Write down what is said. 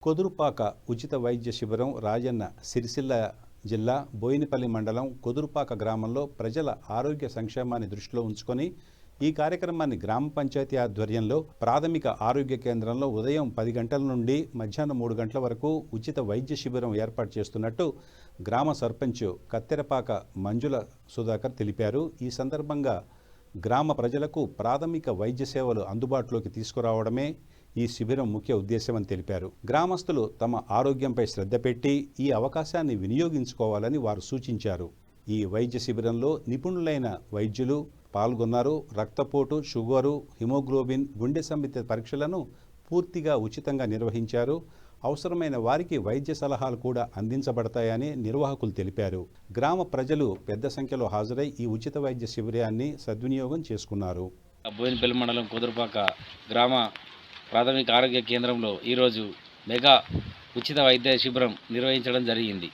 కొదురుపాక ఉచిత వైద్య శిబిరం రాజన్న సిరిసిల్ల జిల్లా బోయినపల్లి మండలం కొదురుపాక గ్రామంలో ప్రజల ఆరోగ్య సంక్షేమాన్ని దృష్టిలో ఉంచుకొని ఈ కార్యక్రమాన్ని గ్రామ పంచాయతీ ఆధ్వర్యంలో ప్రాథమిక ఆరోగ్య కేంద్రంలో ఉదయం 10 గంటల నుండి మధ్యాహ్నం 3 గంటల వరకు ఉచిత వైద్య శిబిరం ఏర్పాటు చేస్తున్నట్టు గ్రామ సర్పంచ్ కత్తెరపాక మంజుల సుధాకర్ తెలిపారు। ఈ సందర్భంగా గ్రామ ప్రజలకు ప్రాథమిక వైద్య సేవలు అందుబాటులోకి తీసుకురావడమే ఈ శిబిరం ముఖ్య ఉద్దేశమని తెలిపారు। గ్రామస్తులు తమ ఆరోగ్యంపై శ్రద్ధ పెట్టి ఈ అవకాశాన్ని వినియోగించుకోవాలని వారు సూచించారు। ఈ వైద్య శిబిరంలో నిపుణులైన వైద్యులు పాల్గొన్నారు। రక్తపోటు, షుగరు, హిమోగ్లోబిన్, గుండె సంబంధిత పరీక్షలను పూర్తిగా ఉచితంగా నిర్వహించారు। అవసరమైన వారికి వైద్య సలహాలు కూడా అందించబడతాయని నిర్వాహకులు తెలిపారు। గ్రామ ప్రజలు పెద్ద సంఖ్యలో హాజరై ఈ ఉచిత వైద్య శిబిరాన్ని సద్వినియోగం చేసుకున్నారు। బోయినపల్లి మండలం కొదురుపాక గ్రామ ప్రాథమిక ఆరోగ్య కేంద్రంలో ఈరోజు మెగా ఉచిత వైద్య శిబిరం నిర్వహించడం జరిగింది।